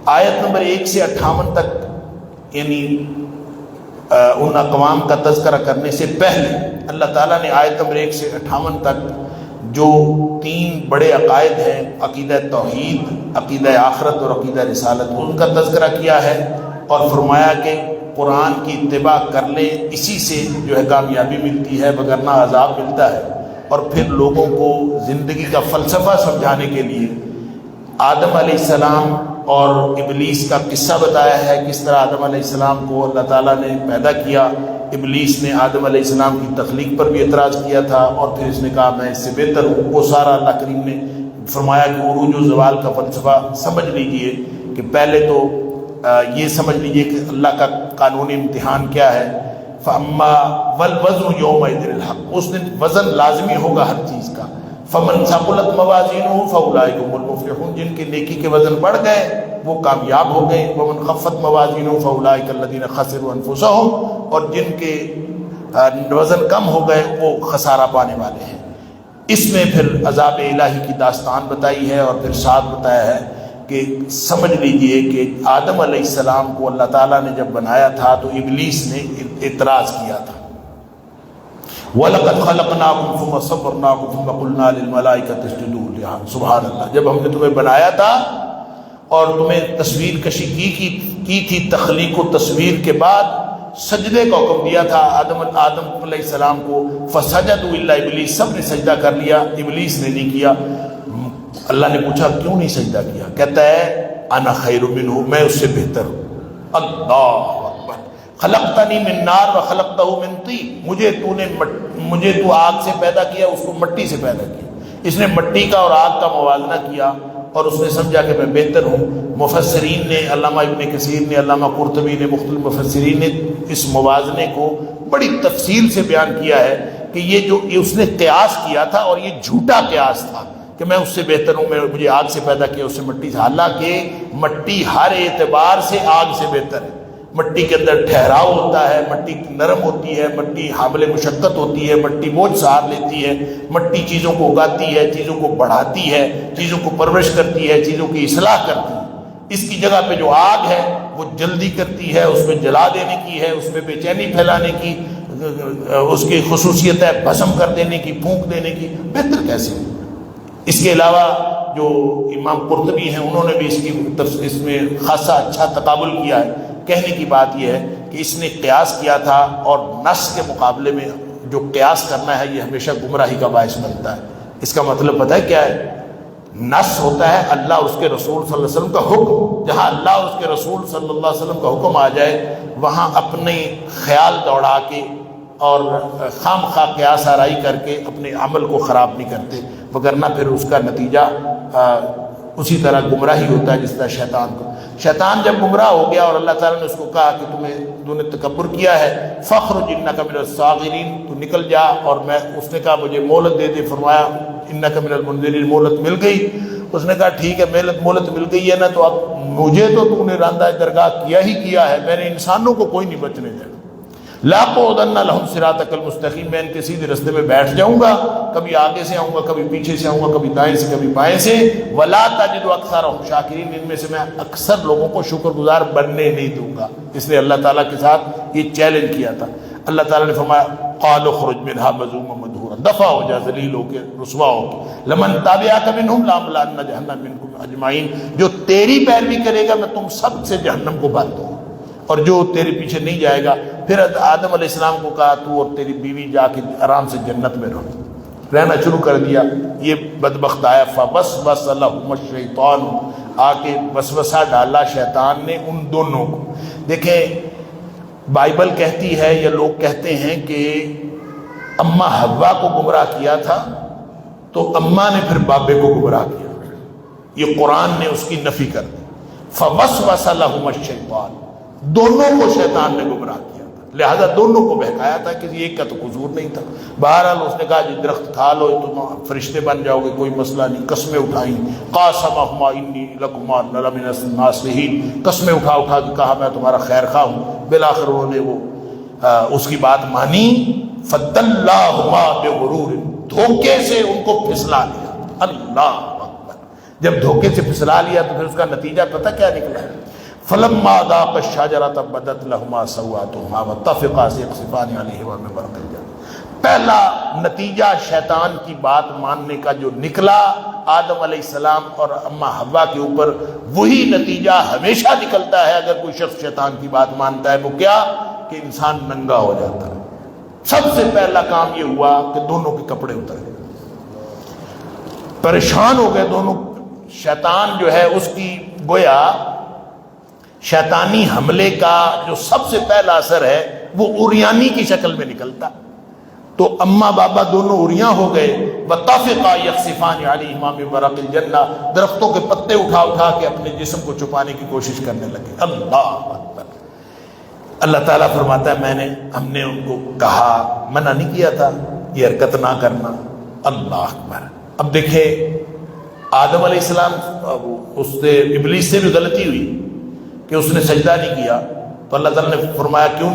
آیت نمبر 1 سے 58 تک یعنی ان اقوام کا تذکرہ کرنے سے پہلے اللہ تعالیٰ نے آیت نمبر 1 سے 58 تک جو 3 بڑے عقائد ہیں، عقیدہ توحید، عقیدہ آخرت اور عقیدہ رسالت، ان کا تذکرہ کیا ہے اور فرمایا کہ قرآن کی اتباع کر لیں، اسی سے جو ہے کامیابی ملتی ہے، وگرنہ عذاب ملتا ہے۔ اور پھر لوگوں کو زندگی کا فلسفہ سمجھانے کے لیے آدم علیہ السلام اور ابلیس کا قصہ بتایا ہے، کس طرح آدم علیہ السلام کو اللہ تعالیٰ نے پیدا کیا۔ ابلیس نے آدم علیہ السلام کی تخلیق پر بھی اعتراض کیا تھا اور پھر اس نے کہا میں اس سے بہتر ہوں۔ وہ سارا اللہ کریم نے فرمایا کہ عروج و زوال کا فلسفہ سمجھ لیجئے کہ پہلے تو یہ سمجھ لیجئے کہ اللہ کا قانونی امتحان کیا ہے۔ فَأَمَّا وَالْوَزْنُ يَوْمَئِذٍ الْحَقُّ، اس دن وزن لازمی ہوگا ہر چیز کا۔ فَمَنْ ثَقُلَتْ مَوَازِينُهُ فَأُولَٰئِكَ هُمُ الْمُفْلِحُونَ، جن کے نیکی کے وزن بڑھ گئے وہ کامیاب ہو گئے۔ وَمَنْ خَفَّتْ مَوَازِينُهُ فَأُولَٰئِكَ الَّذِينَ خَسِرُوا أَنفُسَهُمْ، اور جن کے وزن کم ہو گئے وہ خسارہ پانے والے ہیں۔ اس میں پھر عذاب الہی کی داستان بتائی ہے اور پھر ساتھ بتایا ہے کہ سمجھ لیجئے کہ آدم علیہ السلام کو اللہ تعالیٰ نے جب بنایا تھا تو ابلیس نے اعتراض کیا تھا۔ وَلَقَدْ خَلَقْنَاكُمْ ثُمَّ صَوَّرْنَاكُمْ ثُمَّ قُلْنَا لِلْمَلَائِكَةِ اسْجُدُوا لِآدَمَ، سبحان اللہ، جب ہم نے تمہیں بنایا تھا اور تمہیں تصویر کشی کی تھی، تخلیق و تصویر کے بعد سجدے کا حکم دیا تھا آدم علیہ السلام کو، فَسَجَدُوا إِلَّا إِبْلِيسَ، سب نے سجدہ کر لیا، ابلیس نے نہیں کیا۔ اللہ نے پوچھا کیوں نہیں سجدہ کیا؟ کہتا ہے انا خیر منہ، میں اس سے بہتر ہوں۔ اللہ اکبر، خلقتنی من نار و خلقتہ من طین، مجھے تو آگ سے پیدا کیا، اس کو مٹی سے پیدا کیا۔ اس نے مٹی کا اور آگ کا موازنہ کیا اور اس نے سمجھا کہ میں بہتر ہوں۔ مفسرین نے، علامہ ابن کثیر نے، علامہ قرطبی نے، مختلف مفسرین نے اس موازنے کو بڑی تفصیل سے بیان کیا ہے کہ یہ جو اس نے قیاس کیا تھا اور یہ جھوٹا قیاس تھا کہ میں اس سے بہتر ہوں، مجھے آگ سے پیدا کیا، اس سے مٹی سے، حالانکہ مٹی ہر اعتبار سے آگ سے بہتر ہے۔ مٹی کے اندر ٹھہراؤ ہوتا ہے، مٹی نرم ہوتی ہے، مٹی حامل مشقت ہوتی ہے، مٹی بوجھ سہار لیتی ہے، مٹی چیزوں کو اگاتی ہے، چیزوں کو بڑھاتی ہے، چیزوں کو پرورش کرتی ہے، چیزوں کی اصلاح کرتی ہے۔ اس کی جگہ پہ جو آگ ہے وہ جلدی کرتی ہے، اس میں جلا دینے کی ہے، اس میں بے چینی پھیلانے کی اس کی خصوصیت ہے، بھسم کر دینے کی، پھونک دینے کی، بہتر کیسے ہے؟ اس کے علاوہ جو امام قرطبی ہیں انہوں نے بھی اس میں خاصا اچھا تقابل کیا ہے۔ کہنے کی بات یہ ہے کہ اس نے قیاس کیا تھا اور نص کے مقابلے میں جو قیاس کرنا ہے یہ ہمیشہ گمراہی کا باعث بنتا ہے۔ اس کا مطلب پتہ ہے کیا ہے؟ نص ہوتا ہے اللہ اور اس کے رسول صلی اللہ علیہ وسلم کا حکم، جہاں اللہ اور اس کے رسول صلی اللہ علیہ وسلم کا حکم آ جائے وہاں اپنے خیال دوڑا کے اور خام خواہ قیاس آرائی کر کے اپنے عمل کو خراب نہیں کرتے، وگرنہ پھر اس کا نتیجہ اسی طرح گمراہی ہوتا ہے جس طرح شیطان جب گمراہ ہو گیا اور اللہ تعالیٰ نے اس کو کہا کہ تم نے تکبر کیا ہے، فَاخْرُجْ إِنَّكَ مِنَ الصَّاغِرِينَ، تو نکل جا، اور اس نے کہا مجھے مہلت دے دے، فرمایا إِنَّكَ مِنَ الْمُنذِرِينَ، مہلت مل گئی۔ اس نے کہا ٹھیک ہے مہلت مل گئی ہے نا، تو اب مجھے تو نے راندہ درگاہ کیا ہی کیا ہے، میں نے انسانوں کو کوئی نہیں بچنے دینا۔ لَأَقْعُدَنَّ لَهُمْ صِرَاطَكَ الْمُسْتَقِيمَ، میں ان کے سیدھے رستے میں بیٹھ جاؤں گا، کبھی آگے سے آؤں گا، کبھی پیچھے سے آؤں گا، کبھی دائیں سے کبھی بائیں سے۔ وَلَا تَجِدُ أَكْثَرَهُمْ شَاكِرِينَ، ان میں سے میں اکثر لوگوں کو شکر گزار بننے نہیں دوں گا۔ اس نے اللہ تعالیٰ کے ساتھ یہ چیلنج کیا تھا۔ اللہ تعالیٰ نے فرمایا قَالُوا اخْرُجْ مِنْهَا مَذْمُومًا مَدْحُورًا، ثبورا، دفع ہو جا ذلیل ہو کے رسوا ہو کے، لمن تابعک منہم لاملأن جہنم منکم اجمعین، جو تیری پیروی کرے گا میں تم سب سے جہنم کو بھر دوں، اور جو تیرے پیچھے نہیں جائے گا۔ پھر آدم علیہ السلام کو کہا تو اور تیری بیوی جا کے آرام سے جنت میں رہنا شروع کر دیا۔ یہ بدبخت آیا فوسوس لہما الشیطان، آ کے وسوسہ ڈالا شیطان نے ان دونوں کو۔ دیکھیں بائبل کہتی ہے یا لوگ کہتے ہیں کہ اماں حوا کو گمراہ کیا تھا تو اماں نے پھر بابے کو گمراہ کیا، یہ قرآن نے اس کی نفی کر دی۔ فوسوس لہما الشیطان، دونوں کو شیطان نے گمراہ کیا تھا، لہذا دونوں کو بہکایا تھا کہ ایک کا تو قصور نہیں تھا۔ بہرحال اس نے کہا جی درخت کھا لو تم فرشتے بن جاؤ گے، کوئی مسئلہ نہیں، قسمیں اٹھائیں، قاسمہما انی لکما لمن الناصحین، قسمیں اٹھا کے کہا میں تمہارا خیر خواہ ہوں۔ بالآخر انہوں نے وہ اس کی بات مانی، فدلاہما بغرور، دھوکے سے ان کو پھسلا لیا۔ اللہ اکبر، جب دھوکے سے پھسلا لیا تو پھر اس کا نتیجہ پتہ کیا نکلا؟ فلما ذاقا الشجرۃ بدت لہما سوآتہما وطفقا یخصفان علیہما من ورق الجنۃ۔ پہلا نتیجہ شیطان کی بات ماننے کا جو نکلا آدم علیہ السلام اور اماں حوا کے اوپر، وہی نتیجہ ہمیشہ نکلتا ہے اگر کوئی شخص شیطان کی بات مانتا ہے۔ وہ کیا کہ انسان ننگا ہو جاتا ہے۔ سب سے پہلا کام یہ ہوا کہ دونوں کے کپڑے اتر گئے، پریشان ہو گئے دونوں۔ شیطان جو ہے اس کی گویا شیطانی حملے کا جو سب سے پہلا اثر ہے وہ اوریانی کی شکل میں نکلتا، تو اماں بابا دونوں اوریاں ہو گئے۔ وطفقا یخصفان علیہما من ورق الجنہ، درختوں کے پتے اٹھا کے اپنے جسم کو چھپانے کی کوشش کرنے لگے۔ اللہ اکبر۔ اللہ تعالیٰ فرماتا ہے ہم نے ان کو کہا، منع نہیں کیا تھا یہ حرکت نہ کرنا۔ اللہ اکبر۔ اب دیکھیں آدم علیہ السلام، اس سے ابلیس سے بھی غلطی ہوئی کہ اس نے سجدہ نہیں کیا، تو اللہ تعالیٰ نے فرمایا کیوں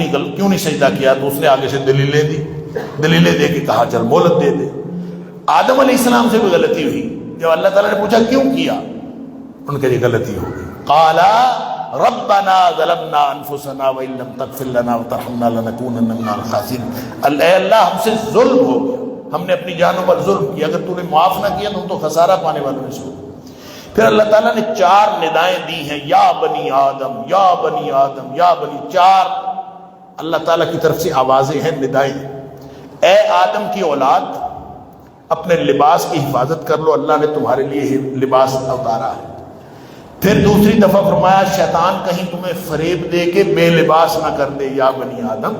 نہیں سجدہ کیا؟ تو اس نے آگے سے دلیلیں دے کے کہا چل مہلت دے دے۔ آدم علیہ السلام سے بھی غلطی ہوئی، جب اللہ تعالیٰ نے پوچھا کیوں کیا، ان کے لیے غلطی ہو گئی۔ قالا ربنا ظلمنا انفسنا وان لم تغفر لنا وترحمنا لنکونن من الخاسرین۔ اے اللہ ہم سے ظلم ہو گیا، ہم نے اپنی جانوں پر ظلم کیا، اگر تو نے معاف نہ کیا تو ہم تو خسارہ پانے والوں میں سے ہو۔ پھر اللہ تعالیٰ نے 4 ندائیں دی ہیں، یا بنی آدم یا بنی آدم یا بنی، 4 اللہ تعالیٰ کی طرف سے آوازیں ہیں، ندائیں۔ اے آدم کی اولاد اپنے لباس کی حفاظت کر لو، اللہ نے تمہارے لیے لباس اتارا ہے۔ پھر دوسری دفعہ فرمایا شیطان کہیں تمہیں فریب دے کے بے لباس نہ کر دے، یا بنی آدم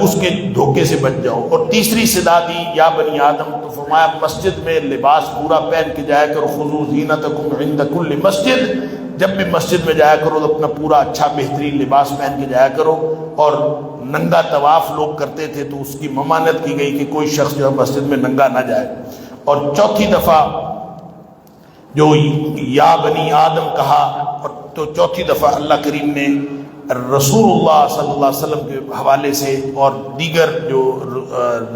اس کے دھوکے سے بچ جاؤ۔ اور تیسری صدا دی یا بنی آدم، تو فرمایا مسجد میں لباس پورا پہن کے جایا کرو، خذوا زینتکم عند کل مسجد، جب بھی مسجد میں جایا کرو تو اپنا پورا اچھا بہترین لباس پہن کے جایا کرو۔ اور ننگا طواف لوگ کرتے تھے تو اس کی ممانعت کی گئی کہ کوئی شخص جو ہے مسجد میں ننگا نہ جائے۔ اور چوتھی دفعہ جو یا بنی آدم کہا، اور تو چوتھی دفعہ اللہ کریم نے رسول اللہ صلی اللہ علیہ وسلم کے حوالے سے اور دیگر جو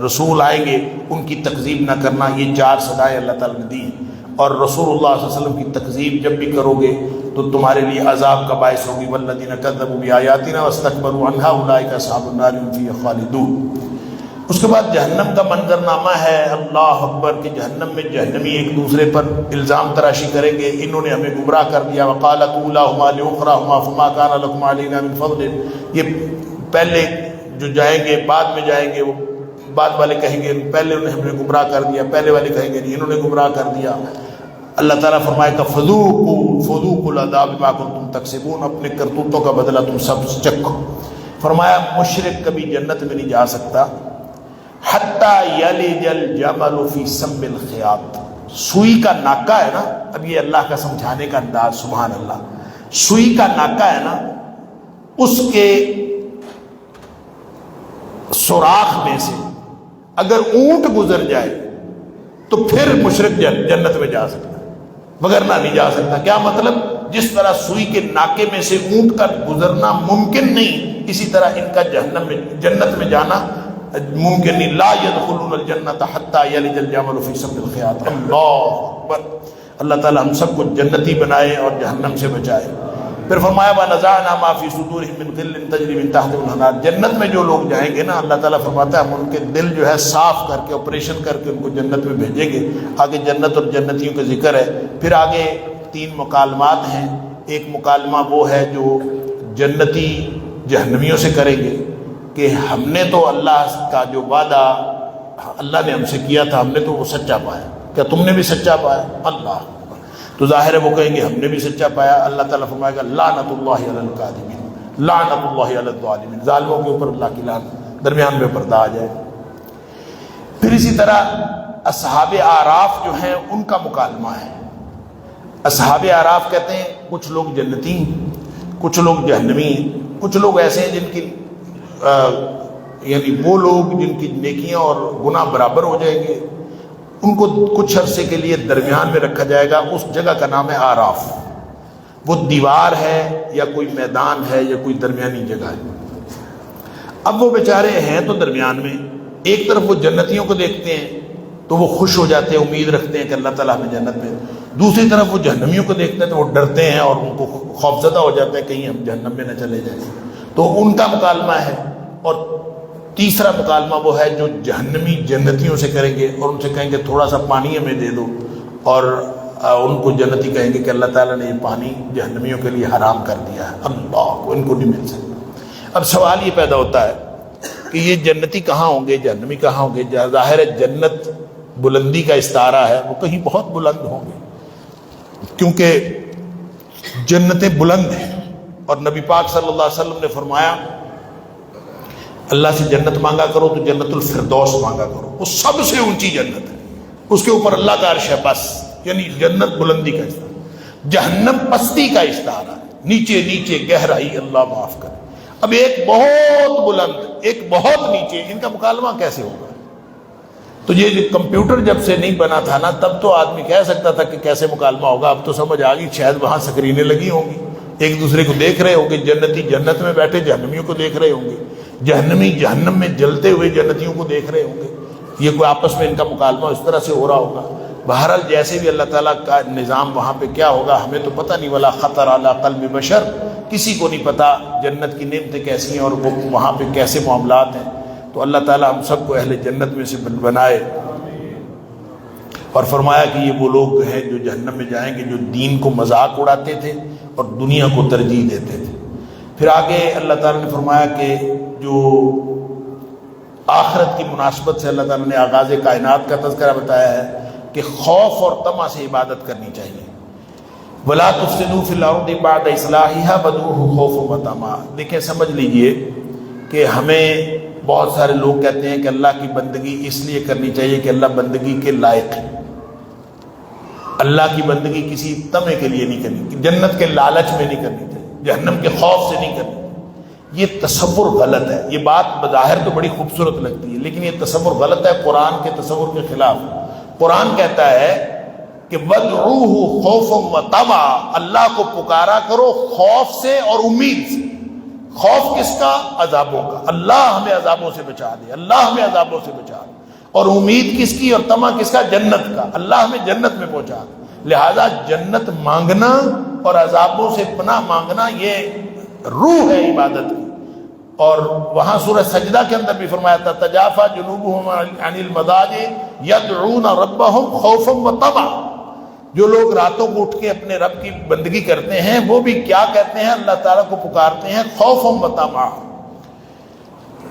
رسول آئیں گے ان کی تکذیب نہ کرنا، یہ 4 صدائیں اللہ تعالیٰ نے دی ہیں۔ اور رسول اللہ صلی اللہ علیہ وسلم کی تکذیب جب بھی کرو گے تو تمہارے لیے عذاب کا باعث ہوگی۔ والذین کذبوا بآیاتنا واستکبروا عنہا اولئک اصحاب النار هم فیہا خالدون۔ اس کے بعد جہنم کا منظرنامہ ہے، اللہ اکبر، کہ جہنم میں جہنمی ایک دوسرے پر الزام تراشی کریں گے، انہوں نے ہمیں گمراہ کر دیا۔ وقالت اولاہما لاخراہما فما کان لکم علینا من فضل، یہ پہلے جو جائیں گے بعد میں جائیں گے، وہ بعد والے کہیں گے پہلے انہوں نے ہمیں گمراہ کر دیا، پہلے والے کہیں گے نہیں انہوں نے گمراہ کر دیا۔ اللہ تعالیٰ فرمائے گا فذوقوا العذاب بما کنتم تکسبون، اپنے کرتوتوں کا بدلہ تم سب چکھو۔ فرمایا مشرک کبھی جنت میں نہیں جا سکتا حتی یلج الجمل فی سم الخیاط، سوئی کا ناکہ ہے نا، اب یہ اللہ کا سمجھانے کا انداز، سبحان اللہ، سوئی کا ناکہ ہے نا، اس کے سوراخ میں سے اگر اونٹ گزر جائے تو پھر مشرک جنت میں جا سکتا ہے، وگرنہ نہیں جا سکتا۔ کیا مطلب؟ جس طرح سوئی کے ناکے میں سے اونٹ کا گزرنا ممکن نہیں، اسی طرح ان کا جنت میں جانا ممکن نہیں۔ لا يدخلون الجنت حتى يلج الجمل في سم الخياط۔ اللہ اکبر، اللہ تعالی ہم سب کو جنتی بنائے اور جہنم سے بچائے۔ پھر فرمایا وَنَزَعْنَا مَا فِي صُدُورِهِم مِّن غِلٍّ تَجْرِي مِن تَحْتِهِمُ الْأَنْهَارُ، جنت میں جو لوگ جائیں گے نا، اللہ تعالیٰ فرماتا ہے ہم ان کے دل جو ہے صاف کر کے آپریشن کر کے ان کو جنت میں بھیجیں گے۔ آگے جنت اور جنتیوں کا ذکر ہے۔ پھر آگے 3 مکالمات ہیں۔ ایک مکالمہ وہ ہے جو جنتی جہنمیوں سے کریں گے کہ ہم نے تو اللہ کا جو وعدہ اللہ نے ہم سے کیا تھا ہم نے تو وہ سچا پایا، کیا تم نے بھی سچا پایا؟ اللہ، تو ظاہر ہے وہ کہیں گے ہم نے بھی سچا پایا۔ اللہ تعالیٰ فرمائے گا لعنت اللہ علی الکاذبین، لعنت اللہ علی الظالمین، ظالموں کے اوپر اللہ کی لعنت، درمیان میں پردہ آ جائے۔ پھر اسی طرح اصحاب اعراف جو ہیں ان کا مکالمہ ہے۔ اصحاب اعراف کہتے ہیں کچھ لوگ جنتی، کچھ لوگ جہنمی، کچھ لوگ ایسے ہیں جن کی یعنی وہ لوگ جن کی نیکیاں اور گناہ برابر ہو جائیں گے، ان کو کچھ عرصے کے لیے درمیان میں رکھا جائے گا۔ اس جگہ کا نام ہے آراف۔ وہ دیوار ہے یا کوئی میدان ہے یا کوئی درمیانی جگہ ہے۔ اب وہ بیچارے ہیں تو درمیان میں، ایک طرف وہ جنتیوں کو دیکھتے ہیں تو وہ خوش ہو جاتے ہیں، امید رکھتے ہیں کہ اللہ تعالیٰ ہمیں جنت میں، دوسری طرف وہ جہنمیوں کو دیکھتے ہیں تو وہ ڈرتے ہیں اور ان کو خوفزدہ ہو جاتے ہیں کہیں ہم جہنم میں نہ چلے جائیں۔ تو ان کا مکالمہ ہے۔ اور تیسرا مکالمہ وہ ہے جو جہنمی جنتیوں سے کریں گے اور ان سے کہیں گے تھوڑا سا پانی ہمیں دے دو، اور ان کو جنتی کہیں گے کہ اللہ تعالیٰ نے یہ پانی جہنمیوں کے لیے حرام کر دیا ہے، اللہ کو ان کو نہیں مل سکتا۔ اب سوال یہ پیدا ہوتا ہے کہ یہ جنتی کہاں ہوں گے، جہنمی کہاں ہوں گے؟ ظاہر ہے جنت بلندی کا استعارہ ہے، وہ کہیں بہت بلند ہوں گے کیونکہ جنتیں بلند ہیں۔ اور نبی پاک صلی اللہ علیہ وسلم نے فرمایا اللہ سے جنت مانگا کرو تو جنت الفردوس مانگا کرو، وہ سب سے اونچی جنت ہے، اس کے اوپر اللہ کا عرش ہے بس، یعنی جنت بلندی کا استعارہ، جہنم پستی کا استعارہ ہے، نیچے نیچے گہرائی، اللہ معاف کرے۔ اب ایک بہت بلند ایک بہت نیچے، ان کا مکالمہ کیسے ہوگا؟ تو یہ کمپیوٹر جب سے نہیں بنا تھا نا تب تو آدمی کہہ سکتا تھا کہ کیسے مکالمہ ہوگا، اب تو سمجھ آ گئی، شاید وہاں سکرینیں لگی ہوں گی، ایک دوسرے کو دیکھ رہے ہوں گے، جنتی جنت میں بیٹھے جہنمیوں کو دیکھ رہے ہوں گے، جہنمی جہنم میں جلتے ہوئے جنتیوں کو دیکھ رہے ہوں گے، یہ کوئی آپس میں ان کا مکالمہ اس طرح سے ہو رہا ہوگا۔ بہرحال جیسے بھی اللہ تعالیٰ کا نظام وہاں پہ کیا ہوگا ہمیں تو پتہ نہیں، ولا خطر علی قلب بشر، کسی کو نہیں پتہ جنت کی نعمتیں کیسی ہیں اور وہ وہاں پہ کیسے معاملات ہیں۔ تو اللہ تعالیٰ ہم سب کو اہل جنت میں سے بنائے۔ اور فرمایا کہ یہ وہ لوگ ہیں جو جہنم میں جائیں گے جو دین کو مذاق اڑاتے تھے اور دنیا کو ترجیح دیتے تھے۔ پھر آگے اللہ تعالیٰ نے فرمایا کہ جو آخرت کی مناسبت سے اللہ تعالیٰ نے آغاز کائنات کا تذکرہ بتایا ہے کہ خوف اور طمع سے عبادت کرنی چاہیے۔ وَلَا تُفْسِدُوا فِي الْأَرْضِ بَعْدَ إِصْلَاحِهَا وَادْعُوهُ خَوْفًا وَطَمَعًا۔ دیکھیں سمجھ لیجئے کہ ہمیں بہت سارے لوگ کہتے ہیں کہ اللہ کی بندگی اس لیے کرنی چاہیے کہ اللہ بندگی کے لائق ہے، اللہ کی بندگی کسی طمع کے لیے نہیں کرنی، جنت کے لالچ میں نہیں کرنی چاہیے، جہنم کے خوف سے نہیں کرنی۔ یہ تصور غلط ہے۔ یہ بات بظاہر تو بڑی خوبصورت لگتی ہے لیکن یہ تصور غلط ہے، قرآن کے تصور کے خلاف۔ قرآن کہتا ہے کہ وَادْعُوهُ خَوْفًا وَطَمَعًا، اللہ کو پکارا کرو خوف سے اور امید سے۔ خوف کس کا؟ عذابوں کا، اللہ ہمیں عذابوں سے بچا دے، اللہ ہمیں عذابوں سے بچا دے۔ اور امید کس کی اور طمع کس کا؟ جنت کا، اللہ ہمیں جنت میں پہنچا دے۔ لہذا جنت مانگنا اور عذابوں سے پناہ مانگنا یہ روح ہے عبادت کی۔ اور وہاں سورہ سجدہ کے اندر بھی فرمایا تھا تجافا جنوبہم عن المضاجع یدعون ربہم خوفا وطمعا، جو لوگ راتوں کو اٹھ کے اپنے رب کی بندگی کرتے ہیں وہ بھی کیا کہتے ہیں؟ اللہ تعالیٰ کو پکارتے ہیں خوفا وطمعا،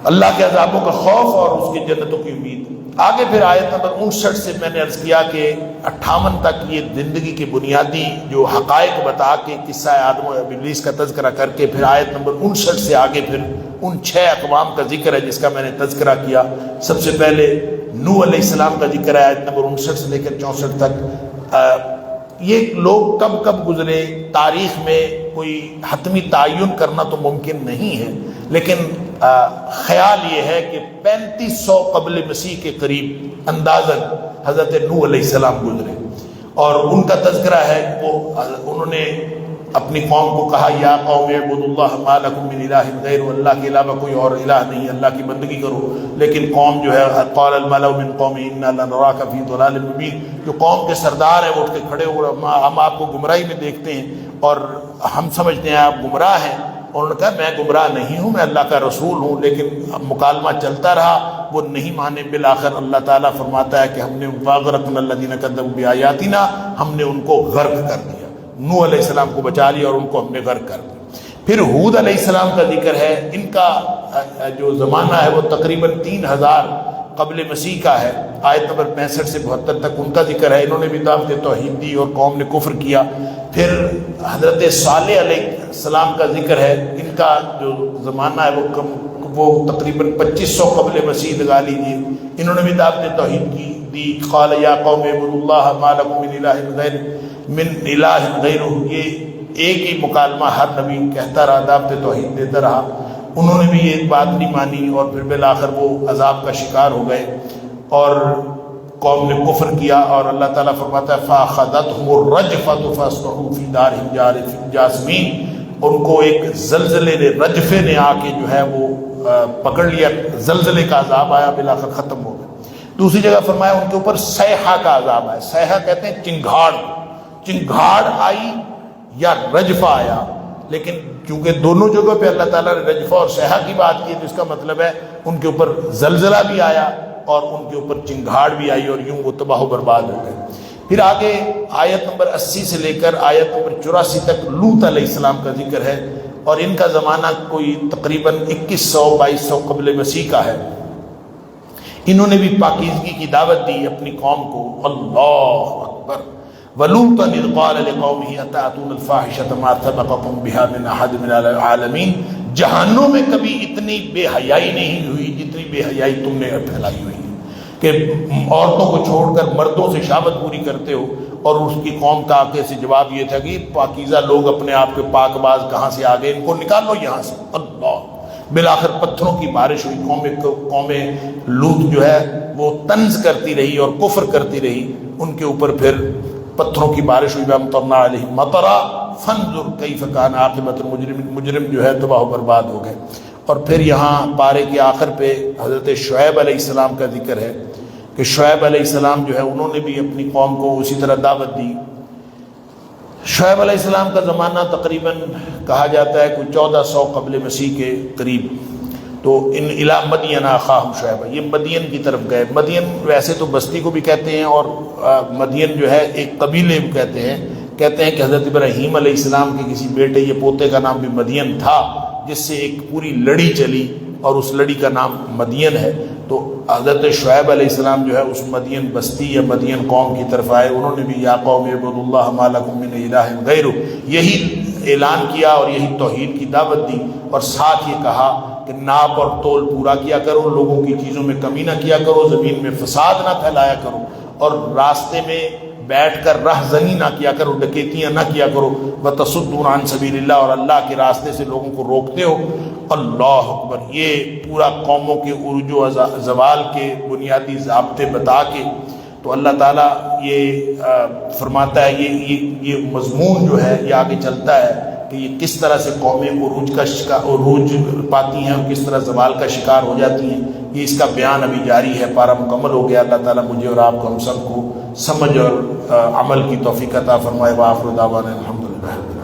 اللہ کے عذابوں کا خوف اور اس کی جنتوں کی امید۔ آگے پھر آیت نمبر 59 سے میں نے عرض کیا کہ 58 تک یہ زندگی کے بنیادی جو حقائق بتا کے قصہ آدم و ابلیس کا تذکرہ کر کے پھر آیت نمبر 59 سے آگے پھر ان 6 اقوام کا ذکر ہے جس کا میں نے تذکرہ کیا۔ سب سے پہلے نوح علیہ السلام کا ذکر ہے آیت نمبر 59 سے لے کر 64 تک۔ یہ لوگ کب کب گزرے تاریخ میں کوئی حتمی تعین کرنا تو ممکن نہیں ہے، لیکن خیال یہ ہے کہ 3500 قبل مسیح کے قریب اندازاً حضرت نوح علیہ السلام گزرے، اور ان کا تذکرہ ہے وہ انہوں نے اپنی قوم کو کہا یا قوم اعبدوا اللہ ما لکم من الہ غیر، اللہ کے علاوہ کوئی اور الہ نہیں، اللہ کی بندگی کرو. لیکن قوم جو ہے قال الملأ من قوم انا لنراک فی ضلال مبین، جو قوم کے سردار ہیں وہ اٹھ کے کھڑے ہوئے، ہم آپ کو گمراہی میں دیکھتے ہیں اور ہم سمجھتے ہیں آپ گمراہ ہیں. انہوں نے کہا میں گمراہ نہیں ہوں، میں اللہ کا رسول ہوں. لیکن مکالمہ چلتا رہا، وہ نہیں مانے. بالآخر اللہ تعالیٰ فرماتا ہے کہ ہم نے واغرقنا الذین کذبوا بآیاتنا، ہم نے ان کو غرق کر دیا. نوح علیہ السلام کو بچا لیا اور ان کو ہم نے غرق کر دیا. پھر ہود علیہ السلام کا ذکر ہے. ان کا جو زمانہ ہے وہ تقریباً 3000 قبل مسیح کا ہے. آیت نمبر 65 سے 72 تک ان کا ذکر ہے. انہوں نے بھی دعوت توحید دی اور قوم نے کفر کیا. پھر حضرت صالح علیہ السلام کا ذکر ہے. ان کا جو زمانہ ہے وہ تقریباً 2500 قبل مسیح لگا لیجیے. انہوں نے بھی دعوت توحید کی دی. قال یا قوم اعبدوا اللہ ما لکم من الہ غیرہ. یہ ایک ہی مکالمہ ہر نبی کہتا رہا، دعوت توحید دیتا رہا. انہوں نے بھی یہ بات نہیں مانی اور پھر بالآخر وہ عذاب کا شکار ہو گئے اور قوم نے کفر کیا. اور اللہ تعالیٰ فرماتا ہے فَأَخَذَتْهُمُ الرَّجْفَةُ فَأَصْبَحُوا فِي دَارِهِمْ جاثمین. ان کو ایک زلزلے نے، رجفے نے آ کے جو ہے وہ پکڑ لیا، زلزلے کا عذاب آیا، بالآخر ختم ہو گئے. دوسری جگہ فرمایا ان کے اوپر صیحہ کا عذاب آیا. صیحہ کہتے ہیں چنگھاڑ، چنگھاڑ آئی یا رجفہ آیا. لیکن چونکہ دونوں جگہ پہ اللہ تعالیٰ نے رجفہ اور صیحہ کی بات کی تو اس کا مطلب ہے ان کے اوپر زلزلہ بھی آیا اور ان کے اوپر چنگھاڑ بھی آئی اور یوں وہ تباہ و برباد ہو گئے. پھر آگے آیت نمبر 80 سے لے کر آیت نمبر 84 تک لوط علیہ السلام کا ذکر ہے اور ان کا زمانہ کوئی تقریباً 2100-2200 قبل مسیح کا ہے. انہوں نے بھی پاکیزگی کی دعوت دی اپنی قوم کو. اللہ اکبر. وَلُوطًا إِذْ قَالَ لِقَوْمِهِ أَتَأْتُونَ الْفَاحِشَةَ مَا سَبَقَكُم بِهَا مِنْ أَحَدٍ مِنَ الْعَالَمِينَ. جہانوں میں کبھی اتنی بے حیائی نہیں ہوئی جتنی بے حیائی تم نے پھیلائی ہوئی ہے کہ عورتوں کو چھوڑ کر مردوں سے شہوت پوری کرتے ہو. اور اس کی قوم کا آگے سے جواب یہ تھا کہ پاکیزہ لوگ اپنے آپ کے پاک باز کہاں سے آگے، ان کو نکالو یہاں سے. اللہ. بالآخر پتھروں کی بارش ہوئی. قوم لوط جو ہے وہ طنز کرتی رہی اور کفر کرتی رہی. ان کے اوپر پھر پتھروں کی بارش ہوئی. وَأَمْطَرْنَا عَلَيْهِمْ مَطَرًا فَانظُرْ كَيْفَ كَانَ عَاقِبَةُ الْمُجْرِمِينَ. مجرم جو ہے تباہ و برباد ہو گئے. اور پھر یہاں پارے کے آخر پہ حضرت شعیب علیہ السلام کا ذکر ہے کہ شعیب علیہ السلام جو ہے انہوں نے بھی اپنی قوم کو اسی طرح دعوت دی. شعیب علیہ السلام کا زمانہ تقریباً کہا جاتا ہے کوئی 1400 قبل مسیح کے قریب. تو ان الی مدین اخاہم شعیب، یہ مدین کی طرف گئے. مدین ویسے تو بستی کو بھی کہتے ہیں اور مدین جو ہے ایک قبیلے کو کہتے ہیں کہ حضرت ابراہیم علیہ السلام کے کسی بیٹے یا پوتے کا نام بھی مدین تھا جس سے ایک پوری لڑی چلی اور اس لڑی کا نام مدین ہے. تو حضرت شعیب علیہ السلام جو ہے اس مدین بستی یا مدین قوم کی طرف آئے. انہوں نے بھی یا قوم اعبدوا اللہ ما لکم من الہ غیرہ یہی اعلان کیا اور یہی توحید کی دعوت دی. اور ساتھ یہ کہا کہ ناپ اور تول پورا کیا کرو، لوگوں کی چیزوں میں کمی نہ کیا کرو، زمین میں فساد نہ پھیلایا کرو اور راستے میں بیٹھ کر رہزنی نہ کیا کرو، ڈکیتیاں نہ کیا کرو. وَتَصُدُّونَ عَنْ سَبِيلِ اللَّهِ، اور اللہ کے راستے سے لوگوں کو روکتے ہو. اللہ اکبر. یہ پورا قوموں کے عروج و زوال کے بنیادی ضابطے بتا کے تو اللہ تعالیٰ یہ فرماتا ہے یہ مضمون جو ہے یہ آگے چلتا ہے کہ یہ کس طرح سے قومیں عروج پاتی ہیں اور کس طرح زوال کا شکار ہو جاتی ہیں. یہ اس کا بیان ابھی جاری ہے، پارہ مکمل ہو گیا. اللہ تعالیٰ مجھے اور آپ کو ہم سب کو سمجھ اور عمل کی توفیق عطا فرمائے. وآخر دعوانا الحمدللہ.